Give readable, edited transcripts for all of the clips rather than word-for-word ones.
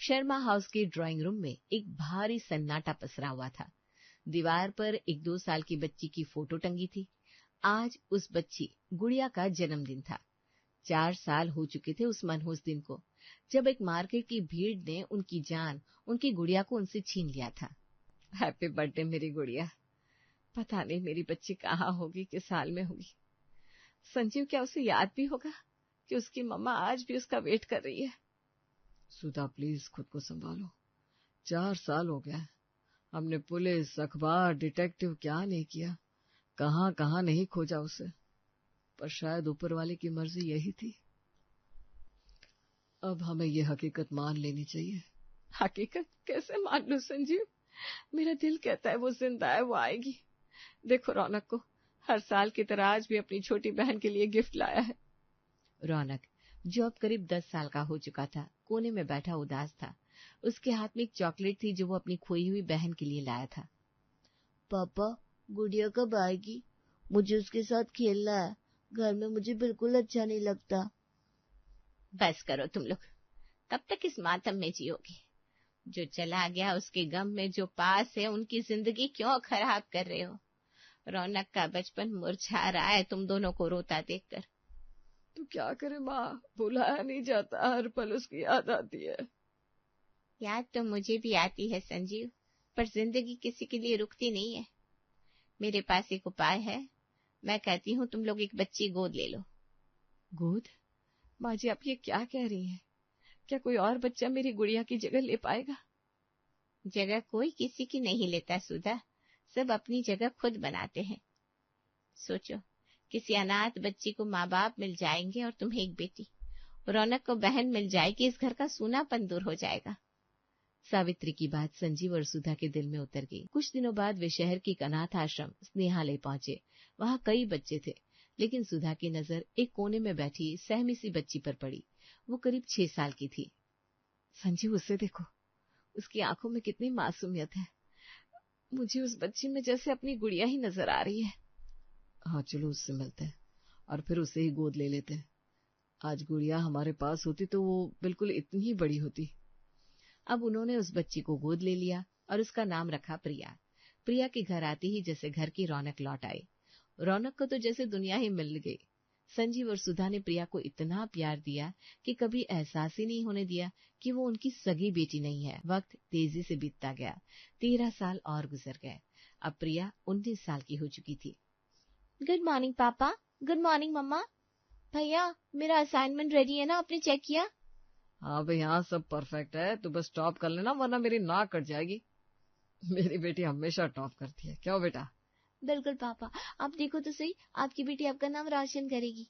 Sharma house के drawing room में एक भारी सन्नाटा पसरा हुआ था। दीवार पर एक 2 साल की बच्ची की फोटो टंगी थी। आज उस बच्ची गुड़िया का जन्मदिन था। 4 साल हो चुके थे उस मनहूस दिन को, जब एक मार्केट की भीड़ ने उनकी जान, उनकी गुड़िया को उनसे छीन लिया था। हैप्पी बर्थडे मेरी गुड़िया। पता नहीं मेरी बच्ची कहाँ होगी, किस हाल में होगी। संजीव क्या उसे याद भी होगा कि उसकी मम्मा आज भी उसका वेट कर रही है? सुधा प्लीज खुद को संभालो। 4 साल हो गया, हमने पुलिस, अखबार, डिटेक्टिव क्या नहीं किया, कहाँ कहाँ नहीं खोजा उसे, पर शायद ऊपर वाले की मर्जी यही थी। अब हमें ये हकीकत मान लेनी चाहिए। हकीकत कैसे मान लूं संजीव? मेरा दिल कहता है वो जिंदा है, वो आएगी। देखो रौनक को, हर साल की तरह आज भी अपनी छोटी बहन के लिए गिफ्ट लाया है। रौनक, जो अब करीब 10 साल का हो चुका था, कोने में बैठा उदास था। उसके हाथ में एक चॉकलेट थी जो वो अपनी खोई हुई बहन के लिए लाया था। पापा, गुड़िया कब आएगी? मुझे उसके साथ खेलना है। घर में मुझे बिल्कुल अच्छा नहीं लगता। बस करो तुम लोग, कब तक इस मातम में जियोगे? जो चला गया उसके गम में जो पास है उनकी जिंदगी क्यों खराब कर रहे हो? रौनक का बचपन मुरझा रहा है तुम दोनों को रोता देखकर। तो क्या करे माँ, भुलाया नहीं जाता, हर पल उसकी याद आती है। याद तो मुझे भी आती है संजीव, पर जिंदगी किसी के लिए रुकती नहीं है। मेरे पास एक उपाय है। मैं कहती हूँ तुम लोग एक बच्ची गोद ले लो। गोद? माँ जी आप ये क्या कह रही हैं? क्या कोई और बच्चा मेरी गुड़िया की जगह ले पाएगा? जगह कोई किसी की नहीं लेता सुधा, सब अपनी जगह खुद बनाते हैं। सोचो, किसी अनाथ बच्ची को माँ बाप मिल जाएंगे और तुम्हें एक बेटी, रौनक को बहन मिल जाएगी, इस घर का सूनापन दूर हो जाएगा। सावित्री की बात संजीव और सुधा के दिल में उतर गई। कुछ दिनों बाद वे शहर के एक अनाथ आश्रम स्नेहालय पहुंचे। वहां कई बच्चे थे, लेकिन सुधा की नजर एक कोने में बैठी सहमी सी बच्ची पर पड़ी। वो करीब 6 साल की थी। संजीव उसे देखो, उसकी आंखों में कितनी मासूमियत है। मुझे उस बच्ची में जैसे अपनी गुड़िया ही नजर आ रही है। हाँ चलो उससे मिलते हैं और फिर उसे ही गोद ले लेते हैं। आज गुड़िया हमारे पास होती तो वो बिल्कुल इतनी ही बड़ी होती। अब उन्होंने उस बच्ची को गोद ले लिया और उसका नाम रखा प्रिया। प्रिया के घर आते ही जैसे घर की रौनक लौट आई। रौनक को तो जैसे दुनिया ही मिल गई। संजीव और सुधा ने प्रिया को इतना प्यार दिया कि कभी एहसास ही नहीं होने दिया कि वो उनकी सगी बेटी नहीं है। वक्त तेजी से बीतता गया। 13 साल और गुजर गए। अब प्रिया 19 साल की हो चुकी थी। गुड मॉर्निंग पापा। गुड मॉर्निंग मम्मा। भैया, मेरा असाइनमेंट रेडी है ना? आपने चेक किया? हाँ भाई हाँ, सब परफेक्ट है। तू बस टॉप कर लेना वरना मेरी नाक कट जाएगी। मेरी बेटी हमेशा टॉप करती है। क्यों बेटा? बिल्कुल पापा। आप देखो तो सही, आपकी बेटी आपका नाम रोशन करेगी।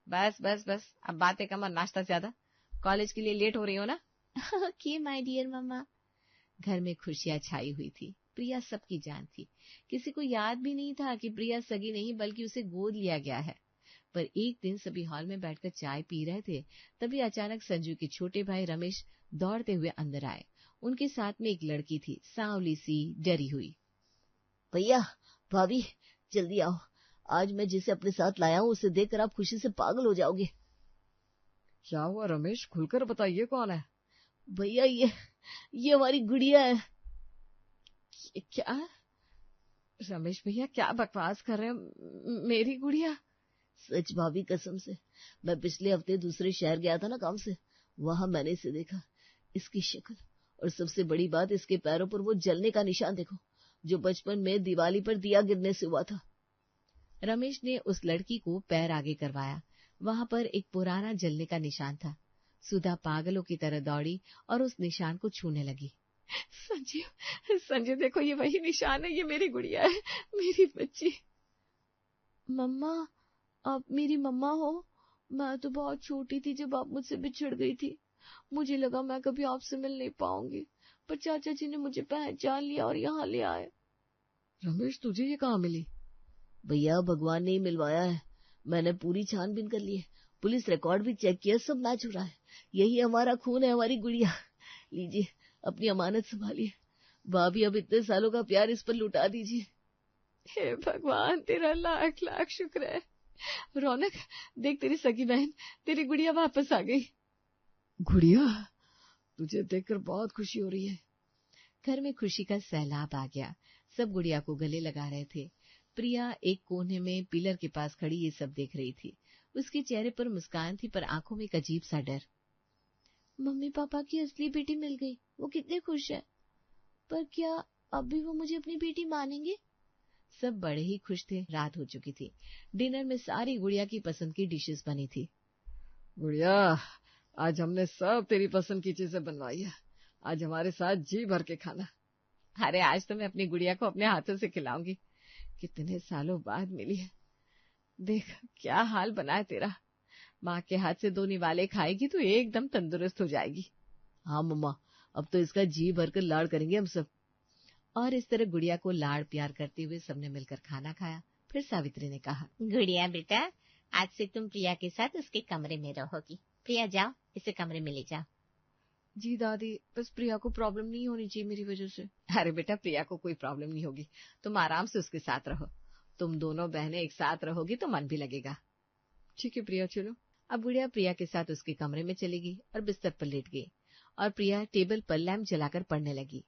बस बस बस, अब बातें कम और नाश्ता ज्यादा। कॉलेज के लिए लेट हो रही हो ना? ओके माय डियर मम्मा। घर में खुशियां छाई हुई थी। प्रिया सबकी जान थी। किसी को याद भी नहीं था कि प्रिया सगी नहीं बल्कि उसे गोद लिया गया है। पर एक दिन सभी हॉल में बैठकर चाय पी रहे थे, तभी अचानक संजू के छोटे भाई रमेश दौड़ते हुए अंदर आए। उनके साथ में एक लड़की थी, सांवली सी, डरी हुई। भैया, भाभी, जल्दी आओ। आज मैं जिसे अपने साथ लाया हूँ उसे देखकर आप खुशी से पागल हो जाओगे। क्या हुआ रमेश, खुलकर बताइए कौन है? भैया, ये हमारी गुड़िया है। क्या? रमेश भैया क्या बकवास कर रहे हैं? मेरी गुड़िया? सच भाभी, कसम से। मैं पिछले हफ्ते दूसरे शहर गया था ना काम से, वहां मैंने इसे देखा। इसकी शक्ल और सबसे बड़ी बात, इसके पैरों पर वो जलने का निशान देखो, जो बचपन में दिवाली पर दिया गिरने से हुआ था। रमेश ने उस लड़की को पैर आगे करवाया। वहां पर एक पुराना जलने का निशान था। सुधा पागलों की तरह दौड़ी और उस निशान को छूने लगी। संजीव देखो, ये वही निशान है, ये मेरी गुड़िया है, मेरी बच्ची। मम्मा, आप मेरी मम्मा हो? मैं तो बहुत छोटी थी जब आप मुझसे बिछड़ गई थी। मुझे लगा मैं कभी आपसे मिल नहीं पाऊंगी, पर चाचा जी ने मुझे पहचान लिया और यहाँ ले आए। रमेश तुझे ये कहाँ मिली? भैया, भगवान ने ही मिलवाया है। मैंने पूरी छानबीन कर ली है, पुलिस रिकॉर्ड भी चेक किया, सब मैच हो रहा है। यही हमारा खून है, हमारी गुड़िया। लीजिए, अपनी अमानत संभालिए। भाभी, अब इतने सालों का प्यार इस पर लुटा दीजिए। हे भगवान, तेरा लाख लाख शुक्र है। रौनक, देख तेरी सगी बहन, तेरी गुड़िया वापस आ गई। गुड़िया? तुझे देखकर बहुत खुशी हो रही है। घर में खुशी का सैलाब आ गया। सब गुड़िया को गले लगा रहे थे। प्रिया एक कोने में पिलर के पास खड़ी ये सब देख रही थी। उसके चेहरे पर मुस्कान थी, पर आंखों में एक अजीब सा डर। मम्मी पापा की असली बेटी मिल गई, वो कितने खुश है। पर क्या अब भी वो मुझे अपनी बेटी मानेंगे? सब बड़े ही खुश थे। रात हो चुकी थी। डिनर में सारी गुड़िया की पसंद की डिशेस बनी थी। गुड़िया, आज हमने सब तेरी पसंद की चीजें बनवाई है। आज हमारे साथ जी भर के खाना। अरे आज तो मैं अपनी गुड़िया को अपने हाथों से खिलाऊंगी। कितने सालों बाद मिली है। देख क्या हाल बना है तेरा। माँ के हाथ से 2 निवाले खाएगी तो एकदम तंदुरुस्त हो जाएगी। हाँ मम्मा, अब तो इसका जी भरकर लाड़ करेंगे हम सब। और इस तरह गुड़िया को लाड़ प्यार करते हुए सबने मिलकर खाना खाया। फिर सावित्री ने कहा, गुड़िया बेटा, आज से तुम प्रिया के साथ उसके कमरे में रहोगी। प्रिया जाओ, इसे कमरे में ले जाओ। जी दादी, बस प्रिया को प्रॉब्लम नहीं होनी चाहिए मेरी वजह से। अरे बेटा, प्रिया को कोई प्रॉब्लम नहीं होगी। तुम आराम से उसके साथ रहो। तुम दोनों बहनें एक साथ रहोगी तो मन भी लगेगा। ठीक है प्रिया, चलो। अब गुड़िया प्रिया के साथ उसके कमरे में चली गई और बिस्तर पर लेट गई और प्रिया टेबल पर लैंप जलाकर पढ़ने लगी।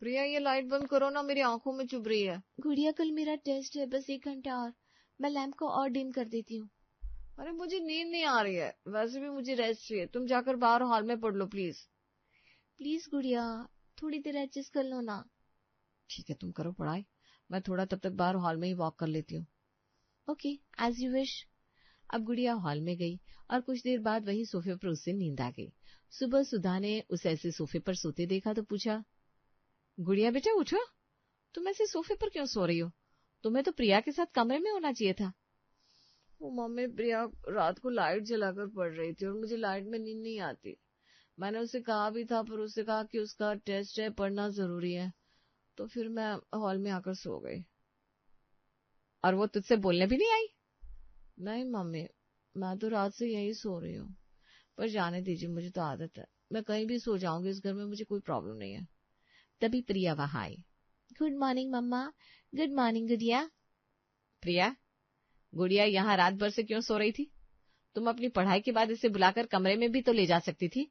प्रिया, ये लाइट बंद करो ना, मेरी आंखों में चुभ रही है। गुड़िया, कल मेरा टेस्ट है, बस 1 घंटा और। मैं लैंप को और डिम कर देती हूँ। अरे मुझे नींद नहीं आ रही है, वैसे भी मुझे रेस्ट चाहिए। तुम जाकर बाहर हॉल में पढ़ लो प्लीज। प्लीज गुड़िया, थोड़ी देर एडजस्ट कर लो ना। ठीक है, तुम करो पढ़ाई, मैं थोड़ा तब तक बाहर हॉल में ही वॉक कर लेती हूँ। Okay, as you wish. अब गुड़िया हॉल में गई और कुछ देर बाद वही सोफे पर उससे नींद आ गई। सुबह सुधा ने उसे ऐसे सोफे पर सोते देखा तो पूछा, गुड़िया बेटा उठो, तुम ऐसे सोफे पर क्यों सो रही हो? तुम्हें तो प्रिया के साथ कमरे में होना चाहिए था। वो मम्मी, प्रिया रात को लाइट जलाकर पढ़ रही थी और मुझे लाइट में नींद नहीं आती। मैंने उसे कहा भी था, पर उसने कहा कि उसका टेस्ट है, पढ़ना जरूरी है, तो फिर मैं हॉल में आकर सो गई। और वो तुझसे बोलने भी नहीं आई? नहीं मम्मी, मैं तो रात से यही सो रही हूँ। पर जाने दीजिए, मुझे तो आदत है, मैं कहीं भी सो जाऊंगी इस घर में, मुझे कोई प्रॉब्लम नहीं है। तभी प्रिया वहां आई। गुड मॉर्निंग मम्मा। गुड मॉर्निंग गुड़िया। प्रिया, गुड़िया यहाँ रात भर से क्यों सो रही थी? तुम अपनी पढ़ाई के बाद इसे बुलाकर कमरे में भी तो ले जा सकती थी।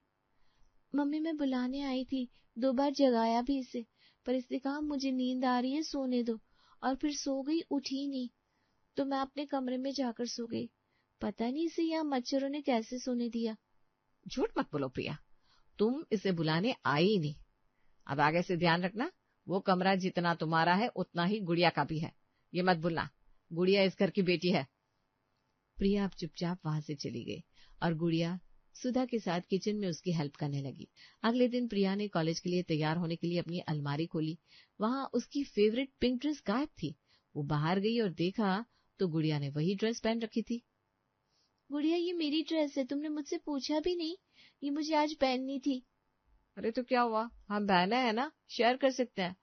मम्मी, मैं बुलाने आई थी, 2 बार जगाया भी इसे, पर इसने कहा मुझे नींद आ रही है, सोने दो, और फिर सो गई, उठी नहीं, तो मैं अपने कमरे में जाकर सो गई। पता नहीं इसे यहाँ मच्छरों ने कैसे सोने दिया। झूठ मत बोलो प्रिया, तुम इसे बुलाने आई ही नहीं। अब आगे से ध्यान रखना, वो कमरा जितना तुम्हारा है उतना ही गुड़िया का भी है। ये मत भूलना, गुड़िया इस घर की बेटी है। प्रिया अब चुपचाप वहां से चली गई और गुड़िया सुधा के साथ किचन में उसकी हेल्प करने लगी। अगले दिन प्रिया ने कॉलेज के लिए तैयार होने के लिए अपनी अलमारी खोली। वहां उसकी फेवरेट पिंक ड्रेस गायब थी। वो बाहर गई और देखा तो गुड़िया ने वही ड्रेस पहन रखी थी। गुड़िया, ये मेरी ड्रेस है, तुमने मुझसे पूछा भी नहीं, ये मुझे आज पहननी थी। अरे तो क्या हुआ, हम बहनें हैं ना, शेयर कर सकते हैं।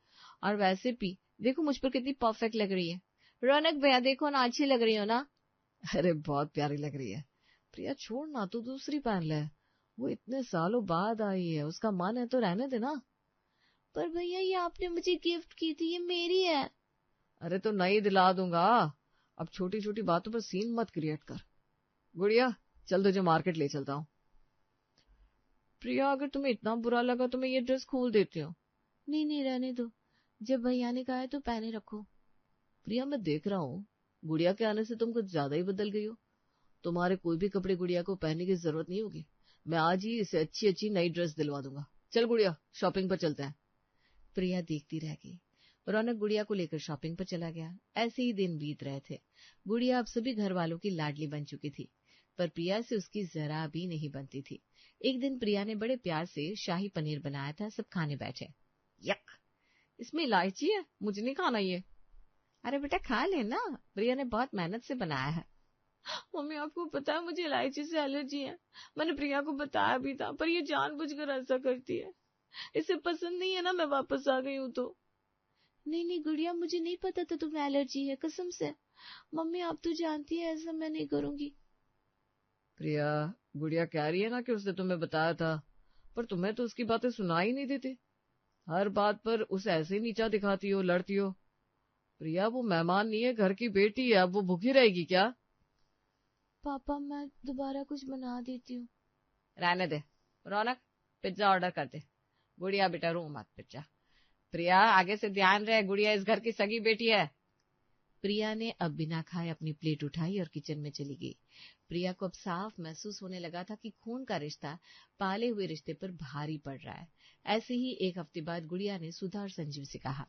और वैसे भी देखो मुझ पर कितनी परफेक्ट लग रही है। रौनक भैया, देखो ना, अच्छी लग रही हो ना। अरे बहुत प्यारी लग रही है। प्रिया छोड़ ना, तू दूसरी पहन ले, वो इतने सालों बाद आई है, उसका मन है तो रहने देना। पर भैया, ये आपने मुझे गिफ्ट की थी, ये मेरी है। अरे तो नई दिला दूंगा, अब छोटी छोटी बातों पर सीन मत क्रिएट कर। गुड़िया चल, तुझे मार्केट ले चलता हूँ। प्रिया, अगर तुम्हें इतना बुरा लगा तो मैं ये ड्रेस खोल देती हूँ। नहीं नहीं, रहने दो, जब भैया ने कहा है तो पहने रखो। प्रिया, मैं देख रहा हूँ गुड़िया के आने से तुम कुछ ज्यादा ही बदल गई हो। तुम्हारे कोई भी कपड़े गुड़िया को पहनने की जरूरत नहीं होगी। मैं आज ही इसे अच्छी अच्छी नई ड्रेस दिलवा दूंगा। चल गुड़िया, शॉपिंग पर चलते हैं। प्रिया देखती रह गई। रौनक गुड़िया को लेकर शॉपिंग पर चला गया। ऐसे ही दिन बीत रहे थे। गुड़िया अब सभी घर वालों की लाडली बन चुकी थी, पर प्रिया से उसकी जरा भी नहीं बनती थी। एक दिन प्रिया ने बड़े प्यार से शाही पनीर बनाया था। सब खाने बैठे। यक, इसमें इलायची है, मुझे नहीं खाना ये। अरे बेटा खा लेना, प्रिया ने बहुत मेहनत से बनाया है। मम्मी, आपको पता है मुझे इलायची से एलर्जी है। मैंने प्रिया को बताया भी था, पर ये जानबूझकर ऐसा करती है। इसे पसंद नहीं है ना, मैं वापस आ गई हूँ तो। नहीं नहीं गुड़िया, मुझे नहीं पता था तुम्हें एलर्जी है, कसम से। मम्मी, आप तो जानती है ऐसा मैं नहीं करूंगी। प्रिया, गुड़िया कह रही है ना कि उसने तुम्हें बताया था, पर तुम्हें तो उसकी बातें सुनाई नहीं देती। हर बात पर उसे ऐसे ही नीचा दिखाती हो, लड़ती हो। प्रिया, वो मेहमान नहीं है, घर की बेटी है, अब वो भूखी रहेगी क्या? पापा, मैं दोबारा कुछ बना देती हूँ। रहने दे। रौनक, पिज्जा ऑर्डर कर दे। गुड़िया बेटा रो मत, पिज्जा। प्रिया आगे से ध्यान रहे, गुड़िया इस घर की सगी बेटी है। प्रिया ने अब बिना खाए अपनी प्लेट उठाई और किचन में चली गई। प्रिया को अब साफ महसूस होने लगा था कि खून का रिश्ता पाले हुए रिश्ते पर भारी पड़ रहा है। ऐसे ही एक हफ्ते बाद गुड़िया ने सुधा और संजीव से कहा,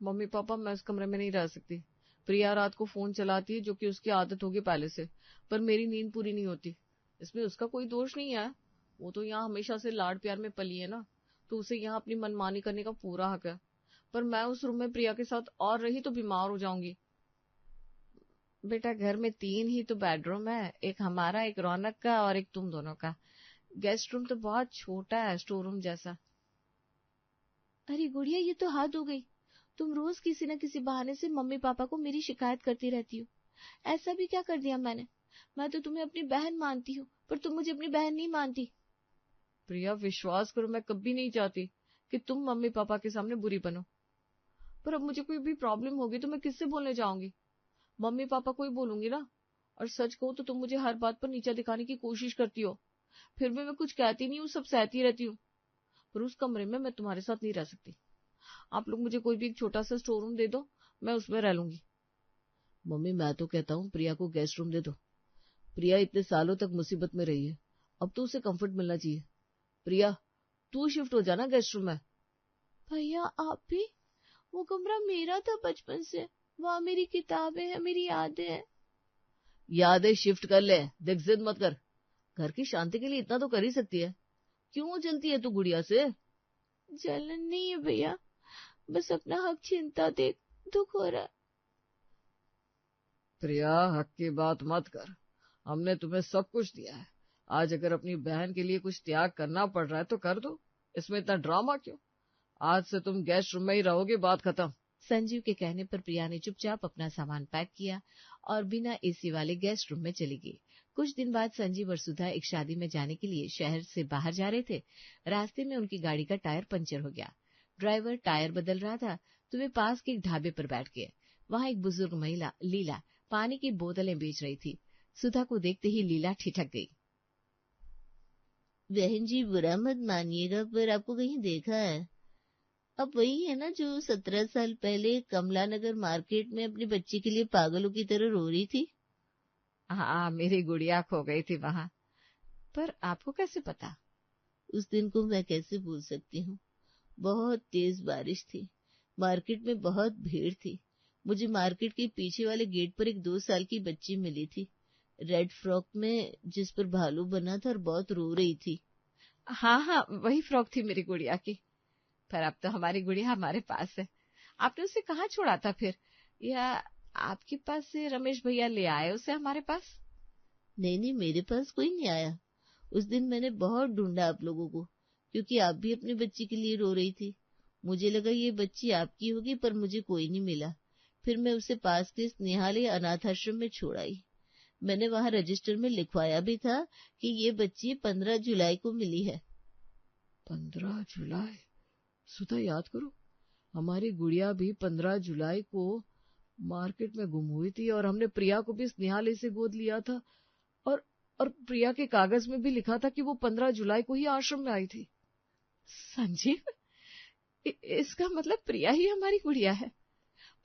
मम्मी पापा मैं उस कमरे में नहीं रह सकती। प्रिया रात को फोन चलाती है, जो कि उसकी आदत होगी पहले से, पर मेरी नींद पूरी नहीं होती। इसमें उसका कोई दोष नहीं है, वो तो यहाँ हमेशा से लाड प्यार में पली है ना, तो उसे यहाँ अपनी मनमानी करने का पूरा हक है। पर मैं उस रूम में प्रिया के साथ और रही तो बीमार हो जाऊंगी। बेटा घर में 3 ही तो बेडरूम है, एक हमारा, एक रौनक का और एक तुम दोनों का। गेस्ट रूम तो बहुत छोटा है, स्टोर रूम जैसा। अरे गुड़िया ये तो हद हो गई, तुम रोज किसी न किसी बहाने से मम्मी पापा को मेरी शिकायत करती रहती हो। ऐसा भी क्या कर दिया मैंने? मैं तो तुम्हें अपनी बहन मानती हूँ, पर तुम मुझे अपनी बहन नहीं मानती। प्रिया विश्वास करो, मैं कभी नहीं चाहती कि तुम मम्मी पापा के सामने बुरी बनो, पर अब मुझे कोई भी प्रॉब्लम होगी तो मैं किससे बोलने जाऊंगी? मम्मी पापा को ही बोलूंगी ना। और सच कहूं तो तुम मुझे हर बात पर नीचा दिखाने की कोशिश करती हो, फिर भी मैं कुछ कहती नहीं हूँ, सब सहती रहती हूँ। पर उस कमरे में मैं तुम्हारे साथ नहीं रह सकती। आप लोग मुझे कोई भी एक छोटा सा स्टोर रूम दे दो, मैं उसमें रह लूंगी। मम्मी मैं तो कहता हूँ प्रिया को गेस्ट रूम दे दो। प्रिया इतने सालों तक मुसीबत में रही है, अब तो उसे कंफर्ट मिलना चाहिए। प्रिया तू शिफ्ट हो जाना गेस्ट रूम में। भैया आप भी? वो कमरा मेरा था बचपन से, वहाँ मेरी किताबें हैं, मेरी यादें हैं। यादें शिफ्ट कर ले, देख जिद मत कर। घर की शांति के लिए इतना तो कर ही सकती है। क्यों जलती है तू गुड़िया से? जलन नहीं है भैया, बस अपना हक छीनता देख दुख हो रहा है। प्रिया हक की बात मत कर, हमने तुम्हें सब कुछ दिया है। आज अगर अपनी बहन के लिए कुछ त्याग करना पड़ रहा है तो कर दो, इसमें इतना ड्रामा क्यों? आज से तुम गेस्ट रूम में ही रहोगे, बात खत्म। संजीव के कहने पर प्रिया ने चुपचाप अपना सामान पैक किया और बिना एसी वाले गेस्ट रूम में चली गई। कुछ दिन बाद संजीव और सुधा एक शादी में जाने के लिए शहर से बाहर जा रहे थे। रास्ते में उनकी गाड़ी का टायर पंचर हो गया। ड्राइवर टायर बदल रहा था तो वे पास के एक ढाबे पर बैठ गए। वहां एक बुजुर्ग महिला लीला पानी की बोतलें बेच रही थी। सुधा को देखते ही लीला ठिठक गई। बहन जी बुरा मत मानिएगा, पर आपको कहीं देखा है। अब वही है ना जो 17 साल पहले कमला नगर मार्केट में अपनी बच्ची के लिए पागलों की तरह रो रही थी। हाँ मेरी गुड़िया खो गई थी वहां। पर आपको कैसे पता? उस दिन को मैं कैसे भूल सकती हूँ। बहुत तेज बारिश थी, मार्केट में बहुत भीड़ थी। मुझे मार्केट के पीछे वाले गेट पर एक 2 साल की बच्ची मिली थी, रेड फ्रॉक में जिस पर भालू बना था और बहुत रो रही थी। हाँ वही फ्रॉक थी मेरी गुड़िया की। पर अब तो हमारी गुड़िया हमारे पास है। आपने उसे कहाँ छोड़ा था फिर? या आपके पास से रमेश भैया ले आए उसे हमारे पास? नहीं मेरे पास कोई नहीं आया। उस दिन मैंने बहुत ढूंढा आप लोगों को, क्योंकि आप भी अपनी बच्ची के लिए रो रही थी। मुझे लगा ये बच्ची आपकी होगी, पर मुझे कोई नहीं मिला। फिर मैं उसे पास के स्नेहालय अनाथ आश्रम में छोड़ आई। मैंने वहां रजिस्टर में लिखवाया भी था कि ये बच्ची 15 जुलाई को मिली है। 15 जुलाई? सुधा याद करो, हमारी गुड़िया भी 15 जुलाई को मार्केट में गुम हुई थी और हमने प्रिया को भी स्नेहालय से गोद लिया था। और प्रिया के कागज में भी लिखा था कि वो 15 जुलाई को ही आश्रम में आई थी। संजीव, इसका मतलब प्रिया ही हमारी गुड़िया है।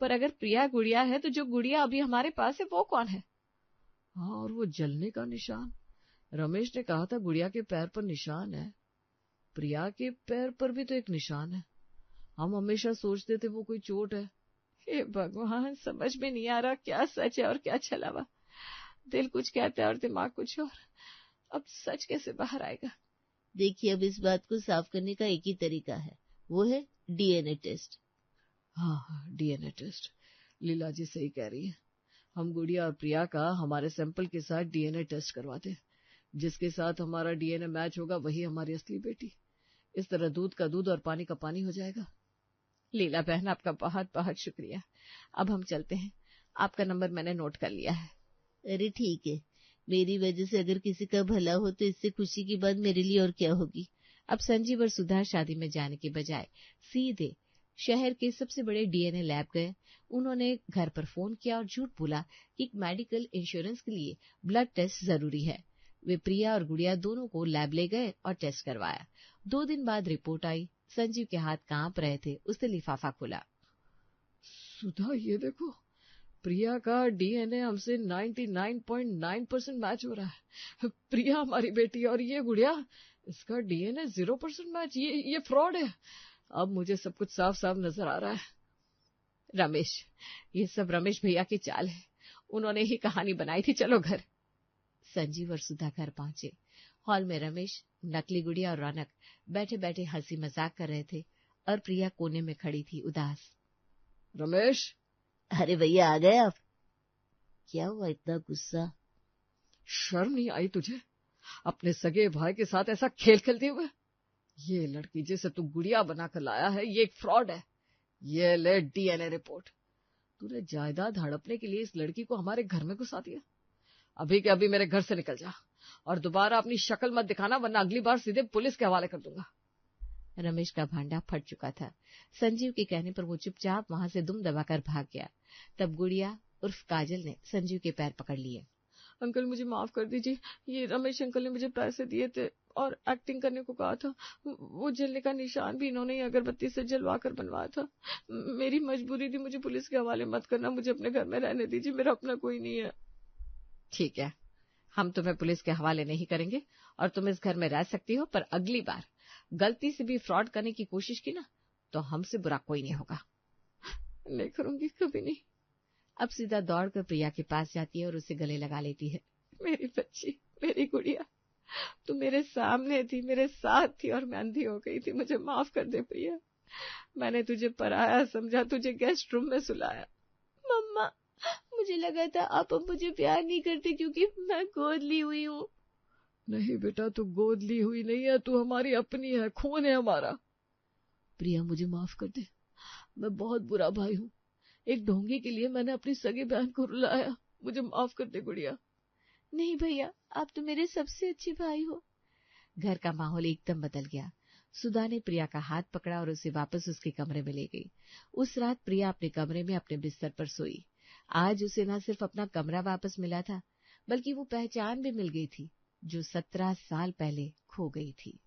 पर अगर प्रिया गुड़िया है तो जो गुड़िया अभी हमारे पास है वो कौन है? हाँ, और वो जलने का निशान, रमेश ने कहा था गुड़िया के पैर पर निशान है। प्रिया के पैर पर भी तो एक निशान है। हम हमेशा सोचते थे वो कोई चोट है। हे भगवान, समझ में नहीं आ रहा क्या सच है और क्या छलावा। दिल कुछ कहता है और दिमाग कुछ और। अब सच कैसे बाहर आएगा? देखिए, अब इस बात को साफ करने का एक ही तरीका है, वो है डीएनए टेस्ट। हाँ, डीएनए टेस्ट। लीला जी सही कह रही है। हम गुड़िया और प्रिया का हमारे सैंपल के साथ डीएनए टेस्ट करवाते हैं। जिसके साथ हमारा डीएनए मैच होगा वही हमारी असली बेटी। इस तरह दूध का दूध और पानी का पानी हो जाएगा। लीला बहन, आपका बहुत बहुत शुक्रिया। अब हम चलते हैं। आपका नंबर मैंने नोट कर लिया है। अरे ठीक है, मेरी वजह से अगर किसी का भला हो तो इससे खुशी की बात मेरे लिए और क्या होगी। अब संजीव और सुधा शादी में जाने के बजाय सीधे शहर के सबसे बड़े डीएनए लैब गए। उन्होंने घर पर फोन किया और झूठ बोला कि मेडिकल इंश्योरेंस के लिए ब्लड टेस्ट जरूरी है। वे प्रिया और गुड़िया दोनों को लैब ले गए और टेस्ट करवाया। 2 दिन बाद रिपोर्ट आई। संजीव के हाथ कांप रहे थे। उसने लिफाफा खोला। सुधा, ये देखो, प्रिया का डीएनए हमसे 99.9% मैच हो रहा है। प्रिया हमारी बेटी और ये गुड़िया, इसका डीएनए 0% मैच। ये फ्रॉड है। अब मुझे सब कुछ साफ साफ नजर आ रहा है। रमेश, ये सब रमेश भैया की चाल है। उन्होंने ही कहानी बनाई थी। चलो घर। संजीव और सुधा घर पहुंचे। हॉल में रमेश, नकली गुड़िया और रौनक बैठे बैठे हंसी मजाक कर रहे थे और प्रिया कोने में खड़ी थी उदास। रमेश, अरे भैया, आ गए आप? क्या हुआ इतना गुस्सा? शर्म नहीं आई तुझे अपने सगे भाई के साथ ऐसा खेल खेलते हुए? ये लड़की जिसे तू गुड़िया बनाकर लाया है, ये एक फ्रॉड है। ये ले डीएनए रिपोर्ट। तूने जायदाद हड़पने के लिए इस लड़की को हमारे घर में घुसा दिया। अभी के अभी मेरे घर से निकल जा और दोबारा अपनी शक्ल मत दिखाना, वरना अगली बार सीधे पुलिस के हवाले कर दूंगा। रमेश का भांडा फट चुका था। संजीव के कहने पर वो चुपचाप वहां से दुम दबाकर भाग गया। तब गुड़िया उर्फ काजल ने संजीव के पैर पकड़ लिए। अंकल, मुझे माफ कर दीजिए। ये रमेश अंकल ने मुझे पैसे दिए थे और एक्टिंग करने को कहा था। वो जलने का निशान भी इन्होंने अगरबत्ती से जलवा कर बनवाया था। मेरी मजबूरी थी। मुझे पुलिस के हवाले मत करना। मुझे अपने घर में रहने दीजिए। मेरा अपना कोई नहीं है। ठीक है, हम तुम्हें पुलिस के हवाले नहीं करेंगे और तुम इस घर में रह सकती हो, पर अगली बार गलती से भी फ्रॉड करने की कोशिश की ना, तो हमसे बुरा कोई नहीं होगा। नहीं करूंगी, कभी नहीं। अब सीधा दौड़कर प्रिया के पास जाती है और उसे गले लगा लेती है। मेरी बच्ची, मेरी गुड़िया, तू मेरे सामने थी, मेरे साथ थी और मैं अंधी हो गई थी। मुझे माफ कर दे प्रिया। मैंने तुझे पराया समझा, तुझे गेस्ट रूम में सुलाया। मम्मा, मुझे लगा था आप अब मुझे प्यार नहीं करते क्योंकि मैं गोद ली हुई हूँ। नहीं बेटा, तू गोद ली हुई नहीं है, तू हमारी अपनी है, खून है हमारा। प्रिया, मुझे माफ कर दे। मैं बहुत बुरा भाई हूँ। एक ढोंगी के लिए मैंने अपनी सगी बहन को रुलाया। मुझे माफ कर दे गुड़िया। नहीं भैया, आप तो मेरे सबसे अच्छे भाई हो। घर का माहौल एकदम बदल गया। सुधा ने प्रिया का हाथ पकड़ा और उसे वापस उसके कमरे में ले गई। उस रात प्रिया अपने कमरे में अपने बिस्तर पर सोई। आज उसे न सिर्फ अपना कमरा वापस मिला था, बल्कि वो पहचान भी मिल गई थी जो 17 साल पहले खो गई थी।